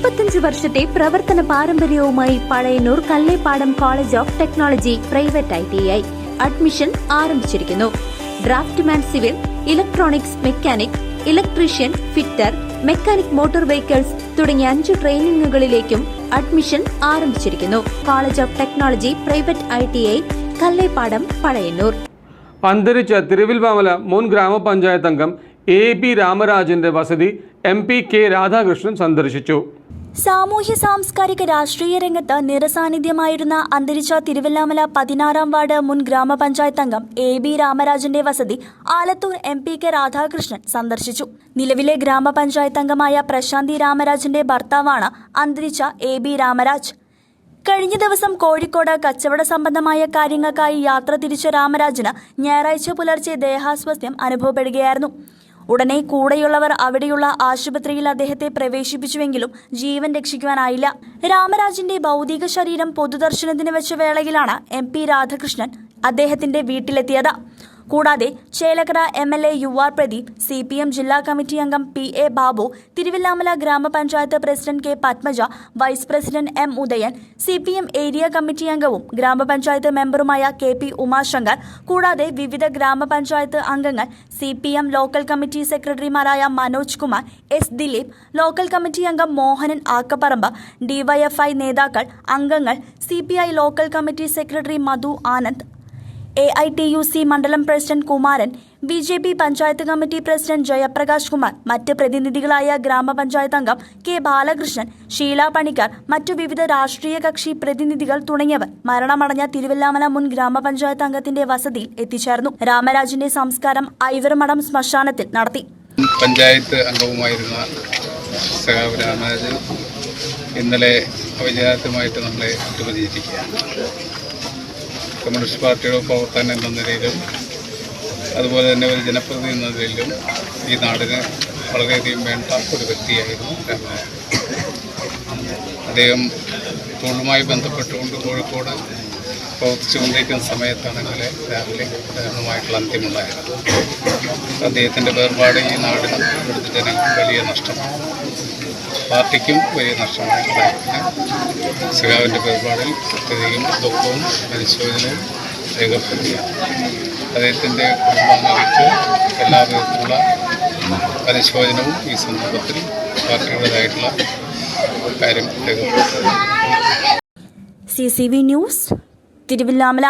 35 വർഷത്തെ പ്രവർത്തന പാരമ്പര്യവുമായി Pazhayannur Kallepadam college of technology private ITI admission ആരംഭിച്ചിരിക്കുന്നു. Draftman civil, electronics mechanic, electrician, fitter, mechanic motor vehicles തുടങ്ങിയ 5 ട്രെയിനിങ്ങുകളിലേക്കും അഡ്മിഷൻ ആരംഭിച്ചിരിക്കുന്നു. College of technology private ITI Kallepadam, Pazhayannur. അന്തരിച്ച തിരുവിൽവാമല മുൻ ഗ്രാമപഞ്ചായത്ത് അംഗം AB രാമരാജന്റെ വസതി MP K രാധാകൃഷ്ണൻ സന്ദർശിച്ചു. സാമൂഹ്യ സാംസ്കാരിക രാഷ്ട്രീയ രംഗത്ത് നിറസാന്നിധ്യമായിരുന്ന അന്തരിച്ച തിരുവല്ലാമല 16-ാം വാർഡ് മുൻ ഗ്രാമപഞ്ചായത്ത് അംഗം AB രാമരാജന്റെ വസതി ആലത്തൂർ MP K രാധാകൃഷ്ണൻ സന്ദർശിച്ചു. നിലവിലെ ഗ്രാമപഞ്ചായത്ത് അംഗമായ പ്രശാന്തി രാമരാജന്റെ ഭർത്താവാണ് അന്തരിച്ച AB രാമരാജ്. കഴിഞ്ഞ ദിവസം കോഴിക്കോട് കച്ചവട സംബന്ധമായ കാര്യങ്ങൾക്കായി യാത്ര തിരിച്ച രാമരാജന് ഞായറാഴ്ച പുലർച്ചെ ദേഹാസ്വാസ്ഥ്യം അനുഭവപ്പെടുകയായിരുന്നു. ഉടനെ കൂടെയുള്ളവർ അവിടെയുള്ള ആശുപത്രിയിൽ അദ്ദേഹത്തെ പ്രവേശിപ്പിച്ചുവെങ്കിലും ജീവൻ രക്ഷിക്കുവാനായില്ല. രാമരാജിന്റെ ഭൗതിക ശരീരം പൊതുദർശനത്തിന് വെച്ച വേളയിലാണ് MP രാധാകൃഷ്ണൻ അദ്ദേഹത്തിന്റെ വീട്ടിലെത്തിയത്. കൂടാതെ Chelakkara MLA UR Pradeep, CPM ജില്ലാ കമ്മിറ്റി അംഗം PA ബാബു, തിരുവല്ലാമല ഗ്രാമപഞ്ചായത്ത് president K Padmaja, vice president M Udayan, CPM area committee അംഗവും ഗ്രാമപഞ്ചായത്ത് മെമ്പറുമായ KP ഉമാശങ്കർ, കൂടാതെ വിവിധ ഗ്രാമപഞ്ചായത്ത് അംഗങ്ങൾ, CPM ലോക്കൽ കമ്മിറ്റി സെക്രട്ടറിമാരായ Manoj Kumar, S Dileep, local committee അംഗം മോഹനൻ ആക്കപ്പറമ്പ്, DYFI നേതാക്കൾ, അംഗങ്ങൾ, CPI local committee secretary Madhu Anand, AITUC മണ്ഡലം president Kumaran, BJP panchayat committee president Jayaprakash Kumar, മറ്റ് പ്രതിനിധികളായ ഗ്രാമപഞ്ചായത്ത് അംഗം K ബാലകൃഷ്ണൻ, ഷീല പണിക്കർ, മറ്റു വിവിധ രാഷ്ട്രീയ കക്ഷി പ്രതിനിധികൾ തുടങ്ങിയവർ മരണമടഞ്ഞ തിരുവല്ലാമല മുൻ ഗ്രാമപഞ്ചായത്ത് അംഗത്തിന്റെ വസതിയിൽ എത്തിച്ചേർന്നു. രാമരാജിന്റെ സംസ്കാരം ഐവരമഠം ശ്മശാനത്തിൽ നടത്തി. പഞ്ചായത്ത് അംഗവുമായിരുന്ന സഖാവ് രാമരാജൻ ഇന്നലെ അവിചാരിതമായിട്ട് നമ്മളെ വിട്ടുപിരിഞ്ഞിരിക്കുകയാണ്. കമ്മ്യൂണിസ്റ്റ് പാർട്ടിയുടെ പ്രവർത്തനം എന്ന നിലയിലും അതുപോലെ തന്നെ ഒരു ജനപ്രതിനിധി എന്ന നിലയിലും ഈ നാടിന് വളരെയധികം വേണ്ട ഒരു വ്യക്തിയായിരുന്നു രാമരാജൻ. അദ്ദേഹം തൊഴിലുമായി ബന്ധപ്പെട്ടുകൊണ്ട് കോഴിക്കോട് പ്രവർത്തിച്ചുകൊണ്ടിരിക്കുന്ന സമയത്താണ് ഇന്നലെ രാവിലെ ദാരുണമായിട്ടുള്ള അന്ത്യമുണ്ടായത്. അദ്ദേഹത്തിൻ്റെ വേർപാട് ഈ നാടിനും ഇവിടുത്തെ ജനങ്ങൾക്കും വലിയ നഷ്ടമാണ്, പാർട്ടിക്കും വലിയ നഷ്ടമായിട്ടുണ്ടായിരുന്നു. സഖാവിൻ്റെ വേർപാടിൽ പ്രത്യേകം ദുഃഖവും പരിശോധനയും രേഖപ്പെടുത്തുകയാണ്. അദ്ദേഹത്തിൻ്റെ കുടുംബാംഗങ്ങൾക്ക് എല്ലാ വിധത്തിലുള്ള പരിശോധനവും ഈ സന്ദർഭത്തിൽ പാർട്ടിയുടേതായിട്ടുള്ള കാര്യം രേഖപ്പെടുത്തുക. CCV news, Thiruvallamala.